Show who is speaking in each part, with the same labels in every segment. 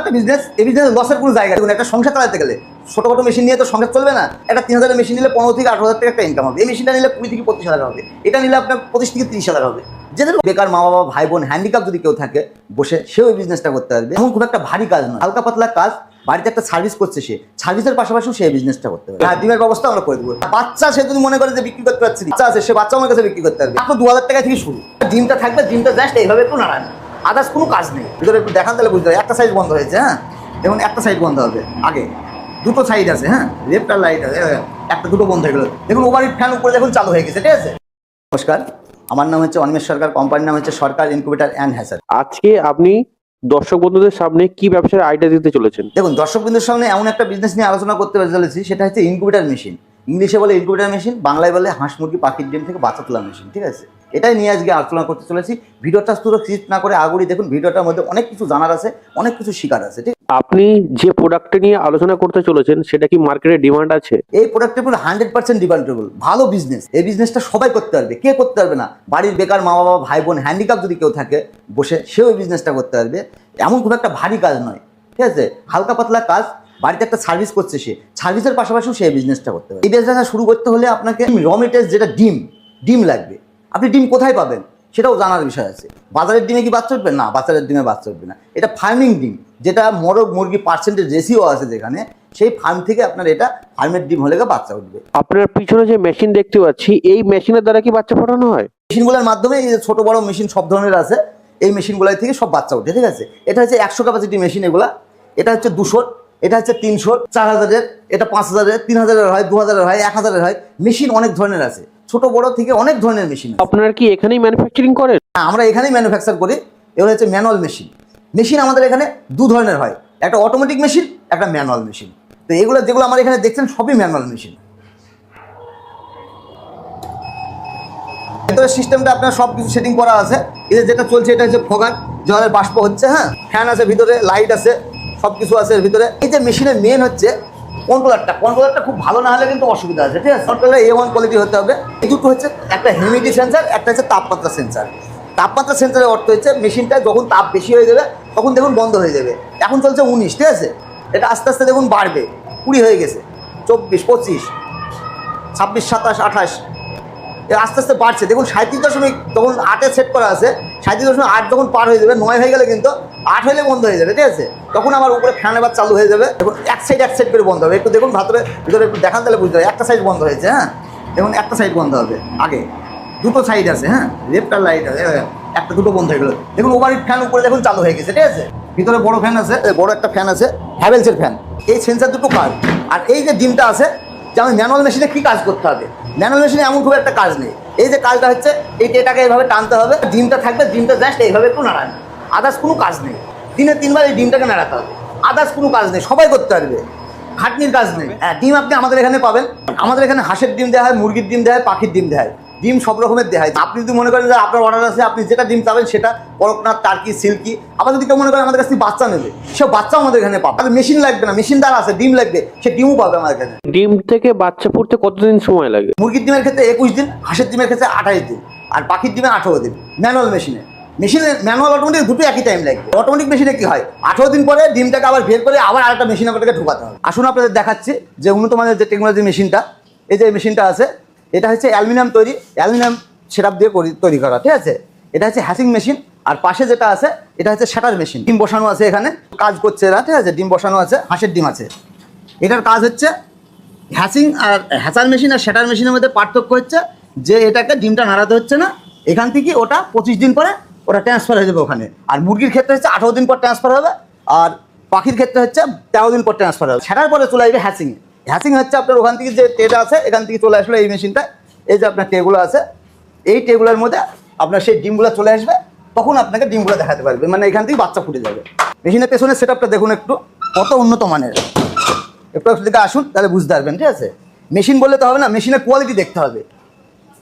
Speaker 1: একটা বিজনেস, এই বিজনেস লসের কোনো জায়গা দেখুন। একটা সংসার চালাতে গেলে ছোটোখাটো মেশিন নিয়ে তো সংসার চলবে না। একটা 3000 মেশিন নিলে 15 থেকে 18 হাজার টাকা একটা ইনকাম হবে। এই মেশিনটা নিলে 20 থেকে 25 হাজার হবে। এটা নিলে আপনার 25 থেকে 30 হাজার হবে। যেদের বেকার মা বাবা ভাই বোন হ্যান্ডিক্যাপ যদি কেউ থাকে বসে, সেও এই বিজনেসটা করতে পারবে। এখন খুব একটা ভারী কাজ নয়, হালকা পাতলা কাজ। বাড়িতে একটা সার্ভিস করছে, সে সার্ভিসের পাশাপাশিও সে বিজনেসটা করতে পারবে। হ্যাঁ, ডিমের ব্যবস্থা আমরা করে দেবো। বাচ্চা সে যদি মনে করে যে বিক্রি করতে পারছি, বাচ্চা আছে, সে বাচ্চা আমার কাছে বিক্রি করতে পারবে। আপনার 2000 টাকা থেকে শুরু। ডিমটা থাকবে, ডিমটা জাস্ট এইভাবে একটু নাড়ান, আদার্স কোনো কাজ নেই। ভিতরে একটু দেখান তাহলে বুঝতে হবে। একটা সাইড বন্ধ হয়েছে, হ্যাঁ দেখুন, একটা সাইড বন্ধ হবে। আগে দুটো সাইড আছে, হ্যাঁ লেফট আর রাইট আছে, একটা দুটো বন্ধ হয়ে গেল। দেখুন ওভারহিট ফ্যান উপরে দেখুন চালু হয়ে গেছে, ঠিক আছে। নমস্কার, আমার নাম হচ্ছে অনিমেষ সরকার, কোম্পানির নাম হচ্ছে সরকার ইনকিউবেটর অ্যান্ড হ্যাচার।
Speaker 2: আজকে আপনি দর্শক বন্ধুদের সামনে কি ব্যবসার আইডিয়া দিতে চলেছেন?
Speaker 1: দেখুন, দর্শক বিন্দুর সামনে এমন একটা বিজনেস নিয়ে আলোচনা করতে চলেছি, সেটা হচ্ছে ইনকিউবেটর মেশিন। ইংলিশে বলে ইনকিউবেটর মেশিন, বাংলায় বলে হাঁস মুরগি পাখির ডিম থেকে বাচ্চা তোলা মেশিন, ঠিক আছে। এটাই নিয়ে আজকে আলোচনা করতে চলেছি। ভিডিওটা পুরো স্কিপ না করে আগুড়ি দেখুন। ভিডিওটার মধ্যে অনেক কিছু জানার আছে, অনেক কিছু শিকার আছে, ঠিক।
Speaker 2: আপনি যে প্রোডাক্টটা নিয়ে আলোচনা করতে চলেছেন সেটা কি মার্কেটে ডিমান্ড আছে?
Speaker 1: এই প্রোডাক্টের উপর 100% ডিপেন্ডেবল। ভালো বিজনেস, এই বিজনেসটা সবাই করতে পারবে। কে করতে পারবে না? বাড়ির বেকার মা বাবা ভাই বোন হ্যান্ডিক্যাপ যদি কেউ থাকে বসে, সেও এই বিজনেসটা করতে পারবে। এমন খুব একটা ভারী কাজ নয়, ঠিক আছে, হালকা পাতলা কাজ। বাড়িতে একটা সার্ভিস করছে, সে সার্ভিসের পাশাপাশিও সে বিজনেসটা করতে পারবে। এই বিজনেসটা শুরু করতে হলে আপনাকে র মেটেরিয়াল যেটা ডিম লাগবে। আপনি ডিম কোথায় পাবেন সেটাও জানার বিষয় আছে। বাজারের ডিমে কি বাচ্চা উঠবে? না, বাজারের ডিমে বাচ্চা উঠবে না। এটা ফার্মিং ডিম, যেটা মোরগ মুরগি পার্সেন্টেজ রেশিও আছে যেখানে, সেই ফার্ম থেকে আপনার এটা ফার্মের ডিম হলে বাচ্চা উঠবে।
Speaker 2: আপনার পিছনে যে মেশিন দেখতে পাচ্ছি, এই মেশিনের দ্বারা কি বাচ্চা ফোটানো হয়?
Speaker 1: মেশিনগুলোর মাধ্যমে, এই যে ছোটো বড়ো মেশিন সব ধরনের আছে, এই মেশিনগুলোর থেকে সব বাচ্চা ওঠে, ঠিক আছে। এটা হচ্ছে 100 ক্যাপাসিটি মেশিন। এগুলা এটা হচ্ছে 200, এটা হচ্ছে 300, 4000, এটা 5000, 3000 হয়, 2000 হয়, 1000 হয়। মেশিন অনেক ধরনের আছে, ছোট বড় থেকে অনেক ধরনের মেশিন।
Speaker 2: আপনারা কি এখানেই ম্যানুফ্যাকচারিং করেন?
Speaker 1: আমরা এখানেই ম্যানুফ্যাকচার করি। এগুলো হচ্ছে ম্যানুয়াল মেশিন। মেশিন আমাদের এখানে দু ধরনের হয়, একটা অটোমেটিক মেশিন, একটা ম্যানুয়াল মেশিন। তো এগুলো যেগুলো আমার এখানে দেখছেন সবই ম্যানুয়াল মেশিন। ভিতরে সিস্টেমটা আপনার সব কিছু সেটিং করা আছে। এই যেটা চলছে এটা হচ্ছে ফোগান, জলের বাষ্প হচ্ছে, হ্যাঁ ফ্যান আছে ভিতরে, লাইট আছে, সব কিছু আছে এর ভিতরে। এই যে মেশিনের মেন হচ্ছে কন্ট্রোলারটা খুব ভালো না হলে কিন্তু অসুবিধা আছে, ঠিক আছে। কন্ট্রোলার A1 কোয়ালিটি হতে হবে। এই দুটো হচ্ছে, একটা হিউমিডিটি সেন্সার, একটা হচ্ছে তাপমাত্রা সেন্সার। তাপমাত্রা সেন্সারের অর্থ হচ্ছে মেশিনটা যখন তাপ বেশি হয়ে যাবে তখন দেখুন বন্ধ হয়ে যাবে। এখন চলছে 19, ঠিক আছে। এটা আস্তে আস্তে দেখুন বাড়বে, 20 হয়ে গেছে, 24, 25, 26, 27, 28, আস্তে আস্তে বাড়ছে। দেখুন 37.8 যখন 8-এ সেট করা আছে, 37.8 যখন পার হয়ে যাবে, 9 হয়ে গেলে কিন্তু 8 হলে বন্ধ হয়ে যাবে, ঠিক আছে। তখন আমার উপরে ফ্যান এবার চালু হয়ে যাবে। দেখুন এক সাইড করে বন্ধ হবে। একটু দেখুন ভিতরে একটু দেখান তাহলে বুঝতে হবে। একটা সাইড বন্ধ হয়েছে, হ্যাঁ দেখুন একটা সাইড বন্ধ হবে। আগে দুটো সাইড আছে, হ্যাঁ লেফট আর রাইট আছে, একটা দুটো বন্ধ হয়ে গেল। দেখুন ওভারহিট ফ্যান উপরে দেখুন চালু হয়ে গেছে, ঠিক আছে। ভিতরে বড় ফ্যান আছে, বড় একটা ফ্যান আছে, হ্যাভেলসের ফ্যান। এই সেন্সার দুটো কাজ। আর এই যে ডিমটা আছে, যে আমি ম্যানুয়াল মেশিনে কী কাজ করতে হবে, ম্যানুয়াল মেশিনে এমন খুব একটা কাজ নেই। এই যে কাজটা হচ্ছে, এই এটাকে এইভাবে টানতে হবে, ডিমটা থাকবে, ডিমটা জাস্ট এইভাবে একটু নাড়ান, আদার্স কোনো কাজ নেই। দিনে 3 বার এই ডিমটাকে নাড়াতে হবে, আদার্স কোনো কাজ নেই, সবাই করতে পারবে, খাটনির কাজ নেই। হ্যাঁ, ডিম আপনি আমাদের এখানে পাবেন। আমাদের এখানে হাঁসের ডিম দেওয়া হয়, মুরগির ডিম দেওয়া হয়, পাখির ডিম দেওয়া হয়। ডিম সব রকমের দেওয়া হয়। আপনি যদি মনে করেন যে আপনার অর্ডার আছে, আপনি যেটা ডিম চাবেন সেটা, করকনাথ, টার্কি, সিল্কি। আবার যদি কেউ মনে করেন আমাদের কাছ থেকে বাচ্চা নেবে, সে বাচ্চাও আমাদের এখানে পাবে। মেশিন লাগবে না, মেশিন দ্বারা আছে, ডিম লাগবে, সে ডিমও পাবে আমাদের এখানে।
Speaker 2: ডিম থেকে বাচ্চা ফুটতে কতদিন সময় লাগে?
Speaker 1: মুরগির ডিমের ক্ষেত্রে 21 দিন, হাঁসের ডিমের ক্ষেত্রে 28 দিন, আর পাখির ডিমে 18 দিন। ম্যানুয়াল মেশিনে ম্যানুয়াল অটোমেটিক দুটো একই টাইম লাগবে। অটোমেটিক মেশিনে কি হয়, 18 দিন পরে ডিমটাকে আবার বের করে আবার আরেকটা মেশিন আপনাকে ঢোকাতে হবে। আসুন আপনাদের দেখাচ্ছি যে উন্নত মানের যে টেকনোলজি মেশিনটা। এই যে মেশিনটা আছে, এটা হচ্ছে অ্যালুমিনিয়াম সেটআপ দিয়ে তৈরি করা, ঠিক আছে। এটা হচ্ছে হ্যাচিং মেশিন। আর পাশে যেটা আছে, এটা হচ্ছে শাটার মেশিন। ডিম বসানো আছে এখানে, কাজ করছে এরা, ঠিক আছে। ডিম বসানো আছে, হাঁসের ডিম আছে। এটার কাজ হচ্ছে হ্যাচিং। আর হ্যাচার মেশিন আর শাটার মেশিনের মধ্যে পার্থক্য হচ্ছে যে এটাকে ডিমটা নাড়াতে হচ্ছে না, এখান থেকে ওটা 25 দিন পরে ওটা ট্রান্সফার হয়ে যাবে ওখানে। আর মুরগির ক্ষেত্রে হচ্ছে 18 দিন পর ট্রান্সফার হবে, আর পাখির ক্ষেত্রে হচ্ছে 13 দিন পর ট্রান্সফার হবে। সেটার পরে চলে আসবে হ্যাচিংয়ে। হ্যাচিং হচ্ছে আপনার ওখান থেকে যে ট্রেটা আছে, এখান থেকে চলে আসলে এই মেশিনটা, এই যে আপনার ট্রেগুলো আছে, এই ট্রেগুলোর মধ্যে আপনার সেই ডিমগুলো চলে আসবে। তখন আপনাকে ডিমগুলো দেখাতে পারবে, মানে এখান থেকে বাচ্চা ফুটে যাবে। মেশিনের পেছনে সেটআপটা দেখুন একটু, কত উন্নত মানের। একটু দিকে আসুন, তাহলে বুঝতে পারবেন, ঠিক আছে। মেশিন বললে তো হবে না, মেশিনের কোয়ালিটি দেখতে হবে।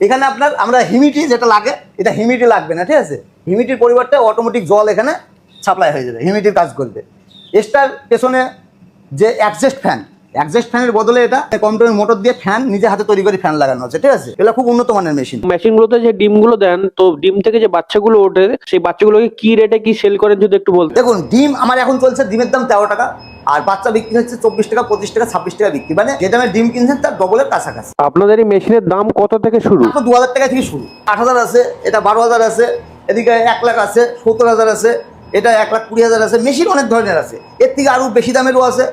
Speaker 1: এখানে আমরা হিউমিডিটি যেটা লাগে, এটা হিউমিডিটি লাগবে না, ঠিক আছে। হিউমিডিটির পরিবর্তে অটোমেটিক জল এখানে সাপ্লাই হয়ে যাবে, হিউমিডিটির কাজ করবে। এটার পেছনে যে অ্যাডজাস্ট ফ্যান, এক্সস্ট ফ্যানের বদলে এটা কম্পিউটার মোটর দিয়ে ফ্যান নিজে হাতে তৈরি করে ফ্যান লাগানো আছে, ঠিক আছে? এটা খুব উন্নত মানের মেশিন।
Speaker 2: মেশিনগুলোতে যে ডিমগুলো দেন, তো ডিম থেকে যে বাচ্চাগুলো ওঠে, সেই বাচ্চাগুলোকে কি রেটে কি সেল করেন যদি একটু বলতেন।
Speaker 1: দেখুন, ডিম আমার এখন চলছে, ডিমের দাম 13 টাকা, আর বাচ্চা বিক্রি হচ্ছে 24 টাকা, 25 টাকা, 26 টাকা বিক্রি, মানে যে দামে ডিম কিনছেন তার ডবলের কাছাকাছি।
Speaker 2: আপনাদের এই মেশিনের দাম কত থেকে শুরু?
Speaker 1: মাত্র 2000 টাকা থেকে শুরু, 8000 আছে, এটা 12,000 আছে, এদিকে 1 লাখ আছে, 70,000 আছে, এটা 1,20,000 আছে। মেশিন অনেক ধরনের আছে, এর থেকে আরো বেশি দামেরও আছে।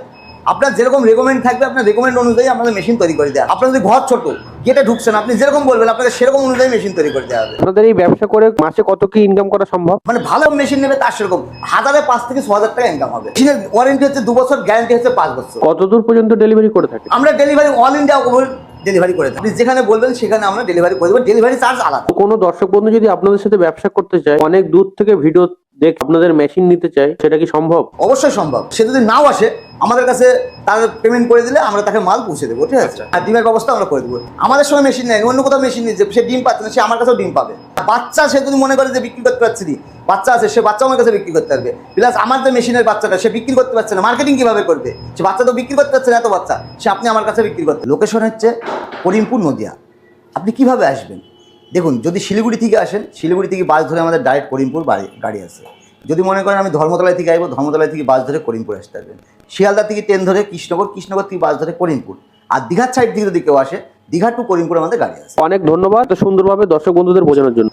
Speaker 1: আপনার যেরকম রেকমেন্ড থাকবে, আপনার রেকমেন্ড অনুযায়ী আমাদের মেশিন তৈরি করে দেওয়া। আপনার যদি ঘর ছোট, গেটে ঢুকছেন, আপনি যেরকম বলবেন আপনাকে সেরকম অনুযায়ী মেশিন তৈরি করে দেওয়া হবে।
Speaker 2: আপনাদের এই ব্যবসা করে মাসে কত কি ইনকাম করা সম্ভব?
Speaker 1: মানে ভালো মেশিন নেবে তার সেরকম 1000 থেকে 6,000 টাকা ইনকাম হবে। মেশিনের ওয়ারেন্টি হচ্ছে 2 বছর, গ্যারান্টি হচ্ছে 5 বছর।
Speaker 2: কত দূর পর্যন্ত ডেলিভারি করে থাকে?
Speaker 1: আমরা ডেলিভারি অল ইন্ডিয়া ডেলিভারি করে থাকি। আপনি যেখানে বলবেন সেখানে আমরা ডেলিভারি করে দেবো, ডেলিভারি চার্জ আলাদা।
Speaker 2: কোনো দর্শক বন্ধু যদি আপনাদের সাথে ব্যবসা করতে চায়, অনেক দূর থেকে ভিডিও দেখে আপনাদের মেশিন নিতে চায়, সেটা কি সম্ভব?
Speaker 1: অবশ্যই সম্ভব। সে যদি নাও আসে আমাদের কাছে, তার পেমেন্ট করে দিলে আমরা তাকে মাল পৌঁছে দেবো, ঠিক আছে? আর ডিমের ব্যবস্থা আমরা করে দেবো। আমাদের সঙ্গে মেশিন নেই, অন্য কোথাও মেশিন নিচ্ছে, সে ডিম পাচ্ছে না, সে আমার কাছেও ডিম পাবে। বাচ্চা সে যদি মনে করে যে বিক্রি করতে পারছি না, বাচ্চা আছে, সে বাচ্চা আমার কাছে বিক্রি করতে পারবে। প্লাস আমার যে মেশিনের বাচ্চাটা সে বিক্রি করতে পারছে না, মার্কেটিং কিভাবে করবে? সে বাচ্চা তো বিক্রি করতে পারছে না, এত বাচ্চা, সে আপনি আমার কাছে বিক্রি করতে। লোকেশন হচ্ছে করিমপুর, নদিয়া। আপনি কিভাবে আসবেন? দেখুন, যদি শিলিগুড়ি থেকে আসেন, শিলিগুড়ি থেকে বাস ধরে আমাদের ডাইরেক্ট করিমপুর গাড়ি আছে। যদি মনে করেন আমি ধর্মতলায় থেকে আসবো, ধর্মতলায় থেকে বাস ধরে করিমপুর আসতে পারবেন। শিয়ালদা থেকে ট্রেন ধরে কৃষ্ণনগর, কৃষ্ণনগর থেকে বাস ধরে করিমপুর। আর দীঘার সাইড থেকে যদি কেউ আসে, দীঘা টু করিমপুর আমাদের গাড়ি আছে।
Speaker 2: অনেক ধন্যবাদ সুন্দরভাবে দর্শক বন্ধুদের বোঝানোর জন্য।